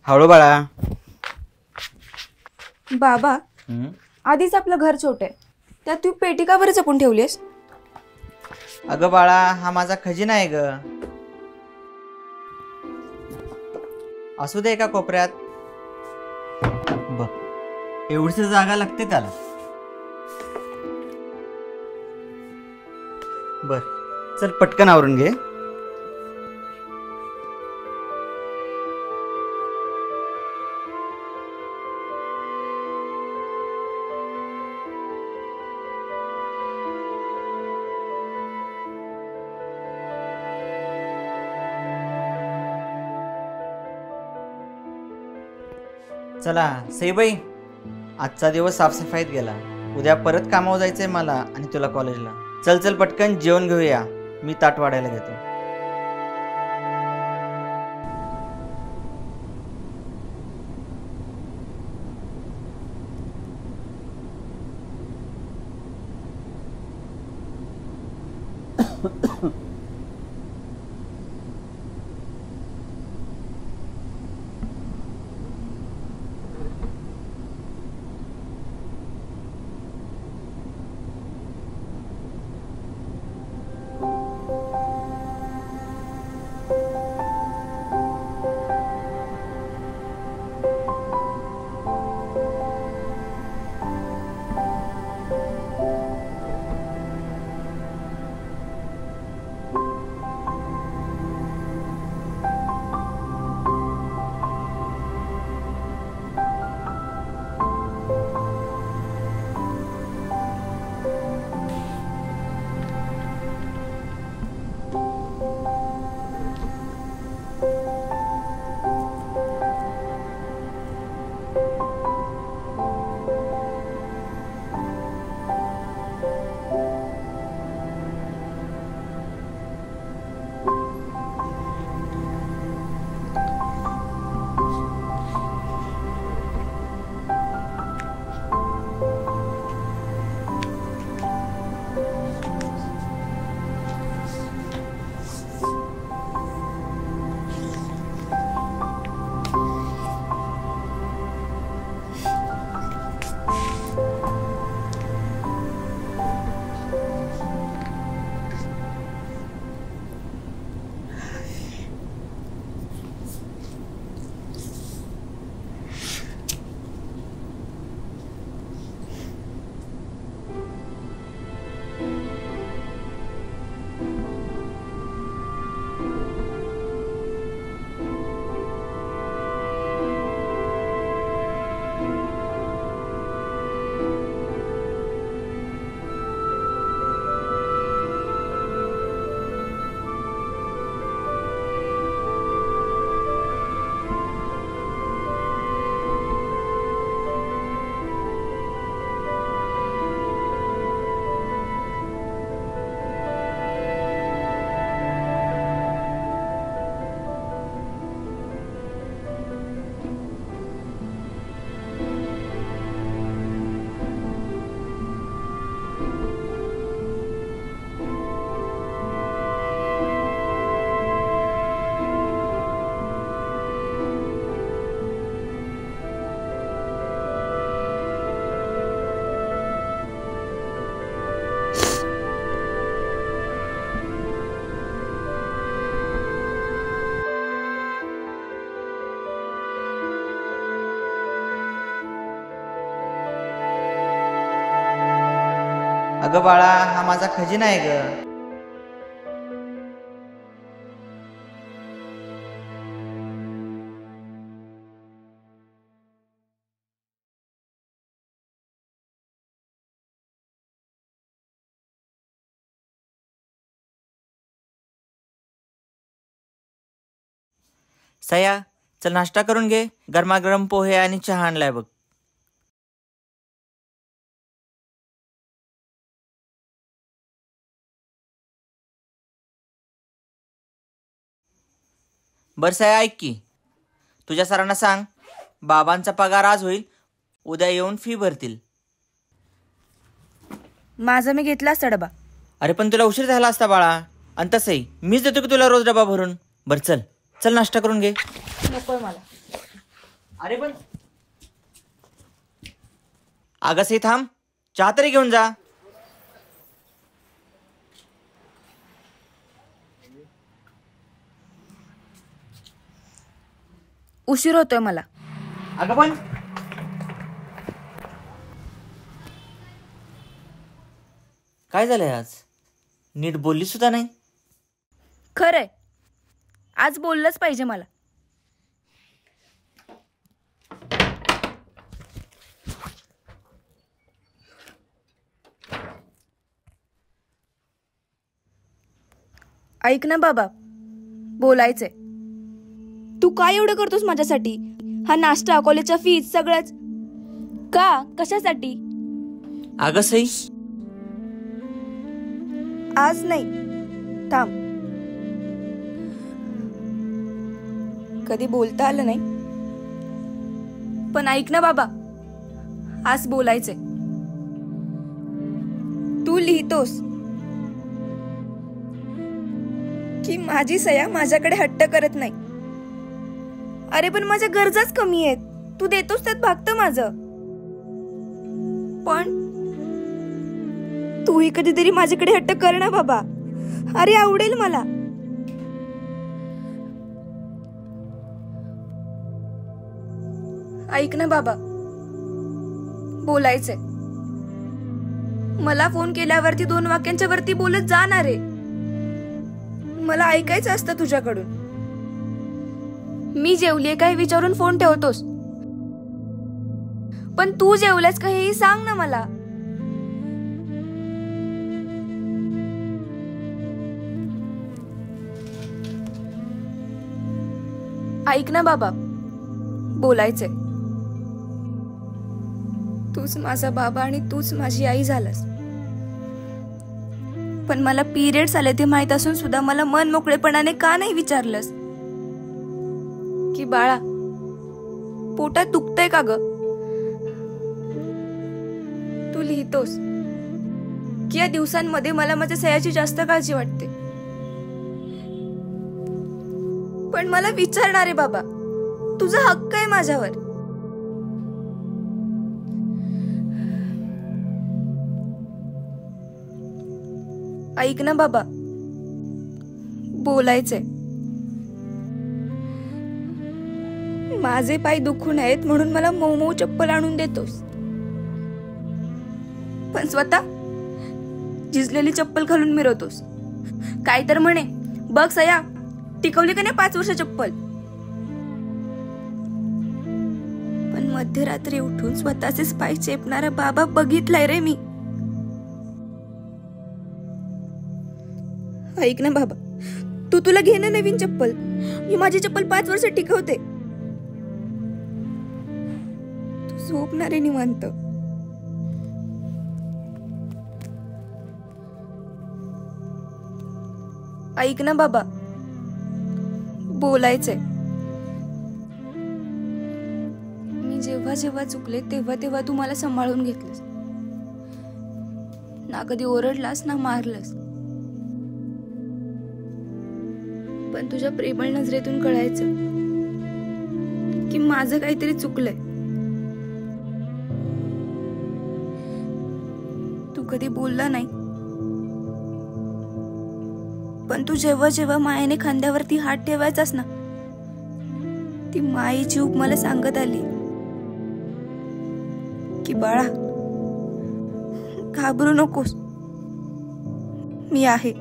हळू बाळा. बाबा, आधीच आपलं घर छोटं आहे, त्यात तू पेटी का बरं जपून ठेवलीस? अगं बाळा, हा माझा खजिना आहे ग. असू दे एका कोपऱ्यात. बघ, एवढीच जागा लागते त्याला. बर, चल पटकन आवरून घे. चला सईबाई, आजचा दिवस साफसफाईत गेला. उद्या परत कामावर जायचंय मला आणि तुला कॉलेजला. चल चल पटकन जेवण घेऊया. मी ताट वाढायला घेतो. अगं बाळा, हा माझा खजिना आहे ग. सया, चल नाश्ता करून घे. गरमागरम पोहे आणि चहा आणलाय बघ. बरं सया, ऐक की, तुझ्या सरांना सांग बाबांचा पगार आज होईल, उद्या येऊन फी भरतील. माझा मी घेतला असता डबा. अरे पण तुला उशीर झाला असता बाळा. आणि तसंही मीच देतो की तुला रोज डबा भरून. बरं चल चल नाश्ता करून घे. नकोय मला. अरे पण अगं सई थांब, चहा तरी घेऊन जा. उशीर होतोय मला. अगं पण काय झालंय आज? नीट बोलली सुद्धा नाही. खरंय, आज बोललंच पाहिजे मला. ऐक ना बाबा, बोलायचंय. तू काय एवढं करतोस माझ्यासाठी? हा नाश्ता, कॉलेजच्या फीज, सगळंच का? कशासाठी? अगं सई, आज नाही, थांब. कधी बोलता आलं नाही, पण ऐक ना बाबा, आज बोलायचंय. तू लिहितोस की माझी सया माझ्याकडे हट्ट करत नाही. अरे पण माझ्या गरजाच कमी आहेत. तू देतोस त्यात भागतं माझं. पण तूही कधीतरी माझ्याकडे हट्ट कर ना बाबा. अरे आवडेल मला. ऐक ना बाबा, बोलायचंय. मला फोन केल्यावरती 2 वाक्यांच्या वरती बोलत जाणार आहे. मला ऐकायचं असतं तुझ्याकडून. मी जेवलीये काय विचारून फोन ठेवतोस, पण तू जेवल्यास का हेही सांग ना मला. ऐक ना बाबा, बोलायचंय. तूच माझा बाबा आणि तूच माझी आई झालास. पण मला पिरियड्स आले ते माहित असून सुद्धा मला मन मोकळेपणाने का नाही विचारलंस की बाळा पोटात दुखतंय का ग? तू लिहितोस की या दिवसांमध्ये मला माझ्या सयाची जास्त काळजी वाटते. पण मला विचारणार आहे बाबा, तुझा हक्क आहे माझ्यावर. ऐक ना बाबा, बोलायचंय. माझे पाय दुखून आहेत म्हणून मला मऊ मऊ चप्पल आणून देतोस, पण स्वतः झिजलेली चप्पल घालून मिरवतोस. काय तर म्हणे, बघ सया टिकवली का नाही 5 वर्ष चप्पल. पण मध्यरात्री उठून स्वतःचेच पाय चेपणारा बाबा बघितलाय रे मी. ऐक ना बाबा, तुला घे ना नवीन चप्पल. मी माझी चप्पल 5 वर्ष टिकवते. तू झोपणार आहे निवांत. ऐक ना बाबा, बोलायचंय. मी जेव्हा जेव्हा चुकले तेव्हा तेव्हा तू मला सांभाळून घेतलंस. ना कधी ओरडलास ना मारलंस. पण तुझ्या प्रेमळ नजरेतून कळायचं की माझं काहीतरी चुकलंय. तू कधी बोलला नाही, पण तू जेव्हा जेव्हा मायेने खांद्यावरती हात ठेवायचास ना, ती मायेची ऊब मला सांगत आली की बाळा घाबरू नकोस, मी आहे.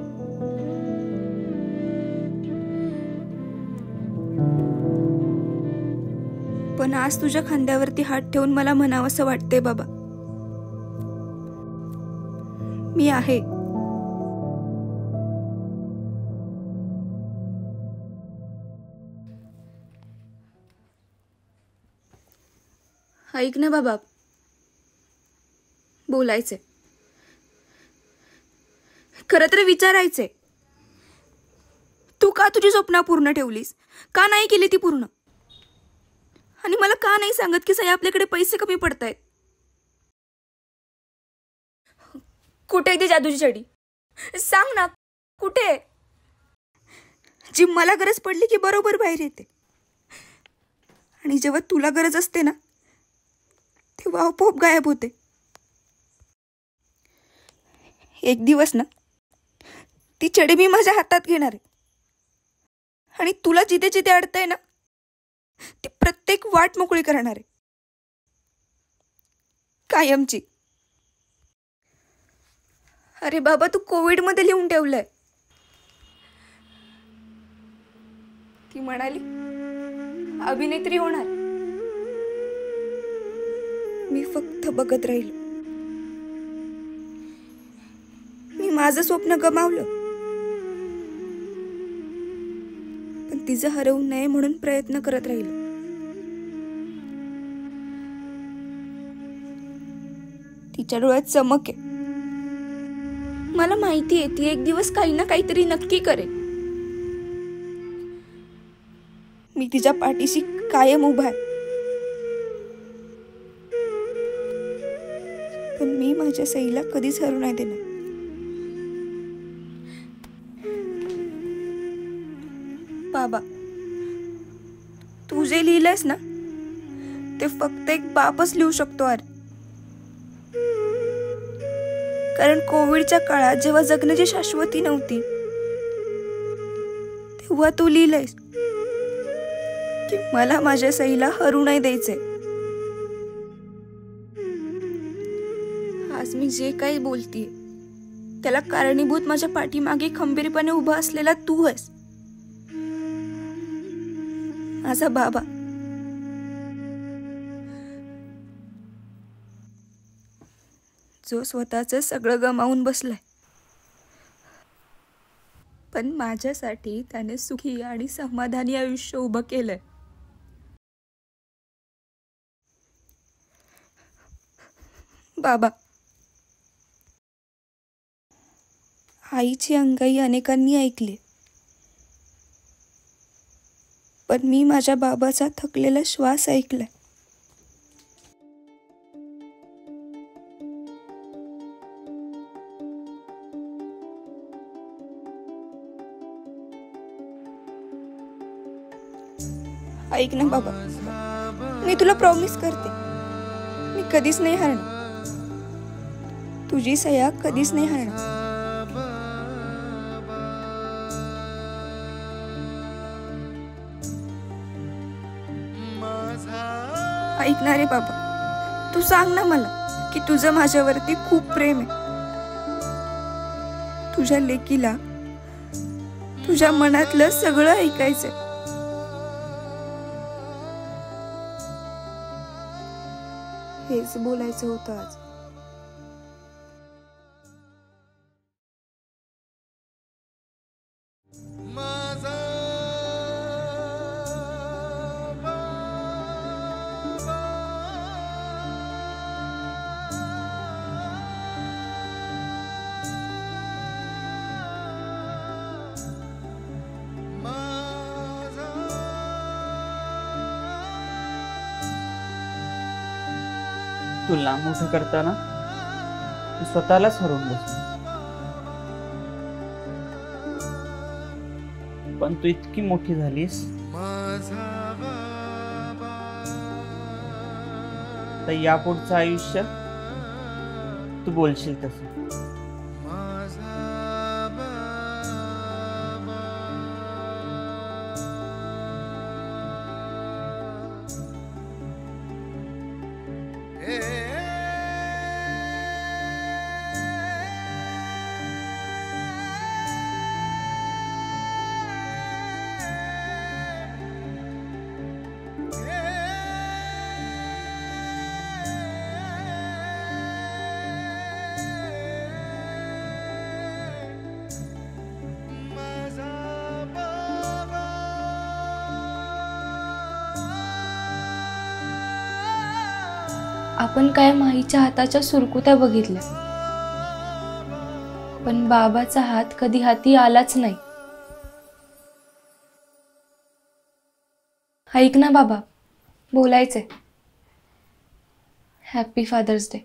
पण आज तुझ्या खांद्यावरती हात ठेवून मला म्हणावंसं वाटतंय बाबा, मी आहे. ऐक ना बाबा, बोलायचंय. खरं तर विचारायचंय, तू का तुझी स्वप्न पूर्ण ठेवलीस? का नाही केली ती पूर्ण? आणि मला का नाही सांगत की सई आपल्याकडे पैसे कमी पडतायत? कुठे आहे ती जादूची छडी? सांग ना, कुठे आहे? जी मला गरज पडली की बरोबर बाहेर येते. आणि जेव्हा तुला गरज असते ना तेव्हा आपोआप गायब होते. एक दिवस ना ती छडी मी माझ्या हातात घेणार आहे आणि तुला जिथे जिथे अडतंय ना ती प्रत्येक वाट मोकळी करणार आहे, कायमची. अरे बाबा, तू कोविडमध्ये लिहून ठेवलंय. ती म्हणाली अभिनेत्री होणार. मी फक्त बघत राहिलो. मी माझं स्वप्न गमावलं, पण तिचं हरवू नये म्हणून प्रयत्न करत राहिलो. तिच्या डोळ्यात चमक आहे. मला माहिती आहे ती एक दिवस काही ना काहीतरी नक्की करेल. मी तिच्या पाठीशी कायम उभा आहे. पण मी माझ्या सईला कधीच हरू नाही देणार. बाबा, तू जे लिहिलंयस ना ते फक्त एक बापच लिहू शकतो. अरे, कारण कोविडच्या काळात जेव्हा जगण्याची शाश्वती नव्हती तेव्हा तू लिहिलंयस की मला माझ्या सईला हरू नाही द्यायचंय. आज मी जे काही बोलतीये त्याला कारणीभूत माझ्या पाठीमागे खंबीरपणे उभा असलेला तू आहेस, माझा बाबा. जो स्वतःच सगळं गमावून बसलाय, पण माझ्यासाठी त्याने सुखी आणि समाधानी आयुष्य उभं केलंय. बाबा, आईची अंगाई अनेकांनी ऐकली, पण मी माझ्या बाबाचा थकलेला श्वास ऐकलाय. ऐक ना बाबा, मी तुला प्रॉमिस करते मी कधीच नाही हरणार. तुझी सया कधीच नाही हरणार. ऐक ना रे बाबा, तू सांग ना मला की तुझं माझ्यावरती खूप प्रेम आहे. तुझ्या लेकीला तुझ्या मनातलं सगळं ऐकायचंय. हेच बोलायचं होतं आज. तुला मोठं करताना तू स्वतःलाच हरवून बसली. पण तू इतकी मोठी झालीस तर यापुढचं आयुष्य तू बोलशील तसं. आपण काय माईच्या हाताच्या सुरकुत्या बघितल्या, पण बाबाचा हात कधी हाती आलाच नाही. ऐक ना बाबा, बोलायचंय. Happy Father's day.